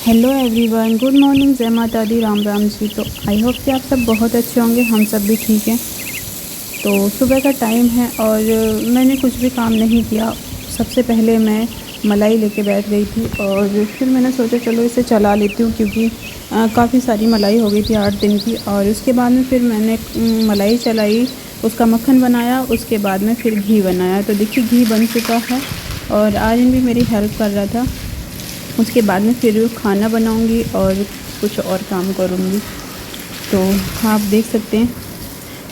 Hello everyone, good morning, जय माता दी, राम राम जी। तो आई होप कि आप सब बहुत अच्छे होंगे, हम सब भी ठीक हैं। तो सुबह का टाइम है और मैंने कुछ भी काम नहीं किया। सबसे पहले मैं मलाई लेके बैठ गई थी और फिर मैंने सोचा चलो इसे चला लेती हूँ, क्योंकि काफ़ी सारी मलाई हो गई थी 8 दिन की। और उसके बाद में फिर मैंने मलाई चलाई, उसका मक्खन बनाया, उसके बाद में फिर घी बनाया। तो देखिए घी बन चुका है और आर्यन भी मेरी हेल्प कर रहा था। उसके बाद में फिर खाना बनाऊंगी और कुछ और काम करूंगी। तो आप देख सकते हैं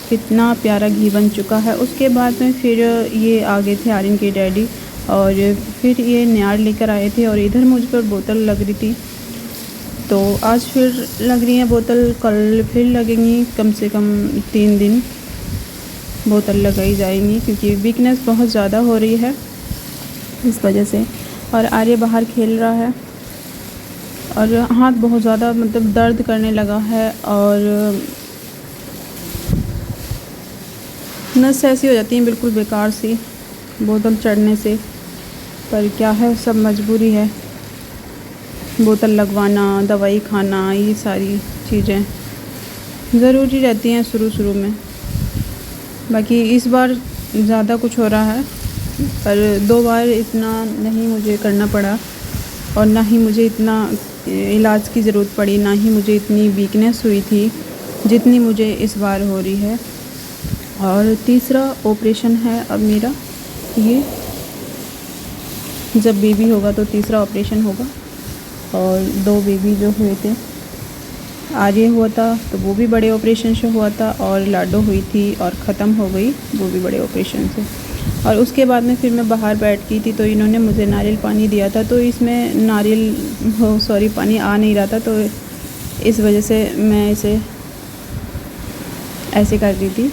कितना प्यारा घी बन चुका है। उसके बाद में फिर ये आ गए थे आर्यन के डैडी और फिर ये नियार लेकर आए थे और इधर मुझ पर बोतल लग रही थी। तो आज फिर लग रही है बोतल, कल फिर लगेंगी, कम से कम 3 दिन बोतल लगाई जाएंगी, क्योंकि वीकनेस बहुत ज़्यादा हो रही है इस वजह से। और आर्य बाहर खेल रहा है और हाथ बहुत ज़्यादा मतलब दर्द करने लगा है और नस ऐसी हो जाती है बिल्कुल बेकार सी बोतल चढ़ने से। पर क्या है, सब मजबूरी है, बोतल लगवाना, दवाई खाना, ये सारी चीज़ें ज़रूरी रहती हैं शुरू में। बाकी इस बार ज़्यादा कुछ हो रहा है, पर 2 बार इतना नहीं मुझे करना पड़ा और ना ही मुझे इतना इलाज की ज़रूरत पड़ी, ना ही मुझे इतनी वीकनेस हुई थी जितनी मुझे इस बार हो रही है। और तीसरा ऑपरेशन है अब मेरा, ये जब बेबी होगा तो तीसरा ऑपरेशन होगा। और 2 बेबी जो हुए थे, आर्य हुआ था तो वो भी बड़े ऑपरेशन से हुआ था, और लाडो हुई थी और ख़त्म हो गई वो भी बड़े ऑपरेशन से। और उसके बाद में फिर मैं बाहर बैठ गई थी तो इन्होंने मुझे नारियल पानी दिया था, तो इसमें पानी आ नहीं रहा था, तो इस वजह से मैं इसे ऐसे कर रही थी।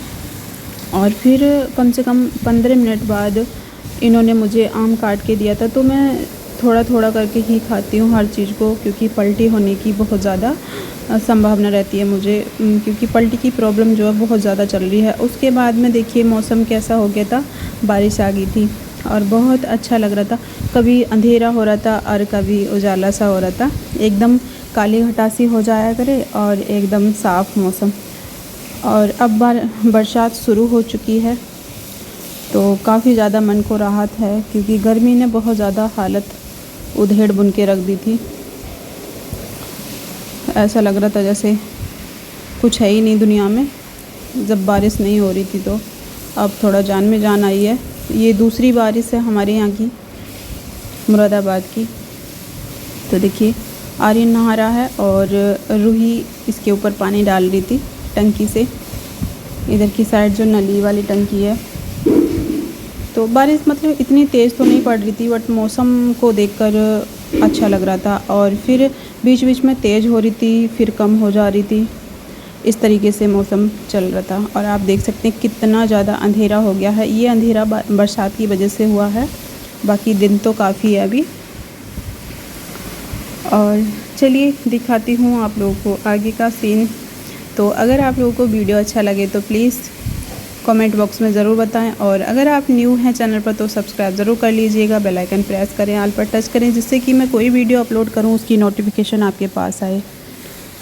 और फिर कम से कम 15 मिनट बाद इन्होंने मुझे आम काट के दिया था। तो मैं थोड़ा थोड़ा करके ही खाती हूँ हर चीज़ को, क्योंकि पलटी होने की बहुत ज़्यादा संभावना रहती है मुझे, क्योंकि पलटी की प्रॉब्लम जो है बहुत ज़्यादा चल रही है। उसके बाद में देखिए मौसम कैसा हो गया था, बारिश आ गई थी और बहुत अच्छा लग रहा था। कभी अंधेरा हो रहा था और कभी उजाला सा हो रहा था, एकदम काली घटासी हो जाया करे और एकदम साफ़ मौसम। और अब बरसात शुरू हो चुकी है तो काफ़ी ज़्यादा मन को राहत है, क्योंकि गर्मी ने बहुत ज़्यादा हालत उधेड़ बुन के रख दी थी। ऐसा लग रहा था जैसे कुछ है ही नहीं दुनिया में जब बारिश नहीं हो रही थी। तो अब थोड़ा जान में जान आई है। ये दूसरी बारिश है हमारे यहाँ की, मुरादाबाद की। तो देखिए आर्यन नहा रहा है और रूही इसके ऊपर पानी डाल रही थी टंकी से, इधर की साइड जो नली वाली टंकी है। तो बारिश मतलब इतनी तेज़ तो नहीं पड़ रही थी, बट मौसम को देखकर अच्छा लग रहा था। और फिर बीच बीच में तेज़ हो रही थी, फिर कम हो जा रही थी, इस तरीके से मौसम चल रहा था। और आप देख सकते हैं कितना ज़्यादा अंधेरा हो गया है। ये अंधेरा बरसात की वजह से हुआ है, बाकी दिन तो काफ़ी है अभी। और चलिए दिखाती हूँ आप लोगों को आगे का सीन। तो अगर आप लोगों को वीडियो अच्छा लगे तो प्लीज़ कमेंट बॉक्स में ज़रूर बताएं, और अगर आप न्यू हैं चैनल पर तो सब्सक्राइब ज़रूर कर लीजिएगा, बेल आइकन प्रेस करें, ऑल पर टच करें, जिससे कि मैं कोई वीडियो अपलोड करूं उसकी नोटिफिकेशन आपके पास आए।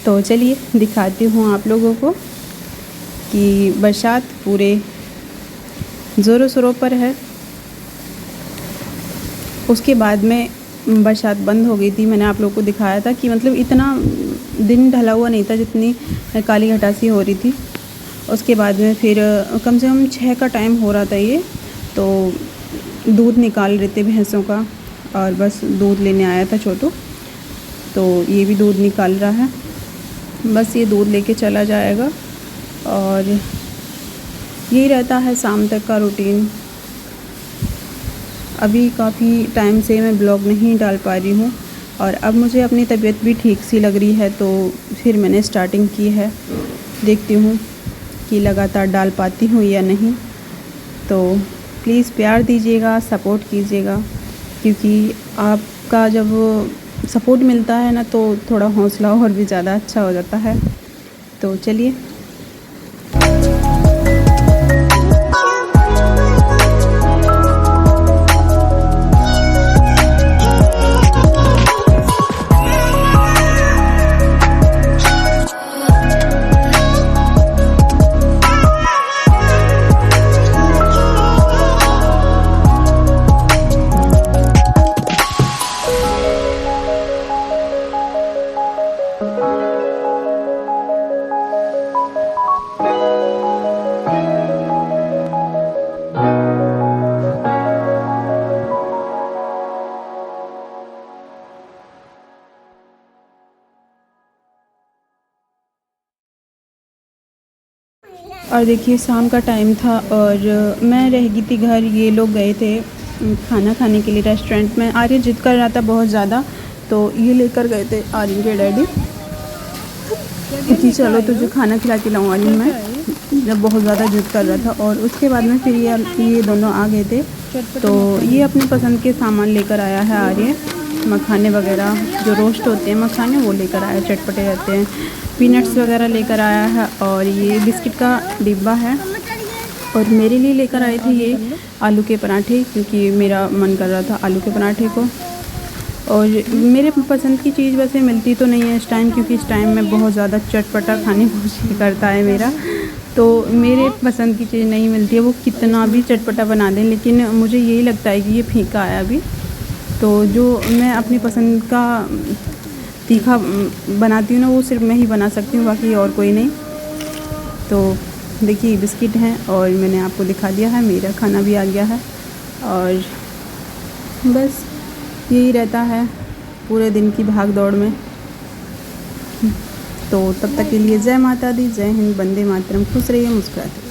तो चलिए दिखाती हूँ आप लोगों को कि बरसात पूरे ज़ोरों शोरों पर है। उसके बाद में बरसात बंद हो गई थी। मैंने आप लोगों को दिखाया था कि मतलब इतना दिन ढला हुआ नहीं था जितनी काली घटासी हो रही थी। उसके बाद में फिर कम से कम 6 का टाइम हो रहा था ये, तो दूध निकाल रहे थे भैंसों का, और बस दूध लेने आया था छोटू, तो ये भी दूध निकाल रहा है। बस ये दूध लेके चला जाएगा और यही रहता है शाम तक का रूटीन। अभी काफ़ी टाइम से मैं ब्लॉग नहीं डाल पा रही हूँ और अब मुझे अपनी तबीयत भी ठीक सी लग रही है, तो फिर मैंने स्टार्टिंग की है। देखती हूँ कि लगातार डाल पाती हूँ या नहीं। तो प्लीज़ प्यार दीजिएगा, सपोर्ट कीजिएगा, क्योंकि आपका जब सपोर्ट मिलता है ना तो थोड़ा हौसला और भी ज़्यादा अच्छा हो जाता है। तो चलिए और देखिए शाम का टाइम था और मैं रह गई थी घर। ये लोग गए थे खाना खाने के लिए रेस्टोरेंट में। आर्यन जिद कर रहा था बहुत ज़्यादा, तो ये लेकर गए थे आर्यन के डैडी कि चलो तुझे खाना खिला के लाऊँ आर्यन। मैं जब बहुत ज़्यादा जिद कर रहा था और उसके बाद में फिर ये दोनों आ गए थे। तो ये अपनी पसंद के सामान लेकर आया है आर्यन। मखाने वगैरह जो रोस्ट होते हैं मखाने वो लेकर आया, चटपटे रहते हैं। पीनट्स वगैरह लेकर आया है और ये बिस्किट का डिब्बा है। और मेरे लिए लेकर आए थे ये आलू के पराठे, क्योंकि मेरा मन कर रहा था आलू के पराठे को। और मेरे पसंद की चीज़ वैसे मिलती तो नहीं है इस टाइम, क्योंकि इस टाइम में बहुत ज़्यादा चटपटा खाने को जी करता है मेरा। तो मेरे पसंद की चीज़ नहीं मिलती है, वो कितना भी चटपटा बना दें, लेकिन मुझे यही लगता है कि ये फीका है अभी। तो जो मैं अपनी पसंद का तीखा बनाती हूँ ना, वो सिर्फ मैं ही बना सकती हूँ, बाकी और कोई नहीं। तो देखिए बिस्किट हैं और मैंने आपको दिखा दिया है, मेरा खाना भी आ गया है। और बस यही रहता है पूरे दिन की भाग दौड़ में। तो तब तक के लिए जय माता दी, जय हिंद, वंदे मातरम। खुश रहिए, मुस्कुराते।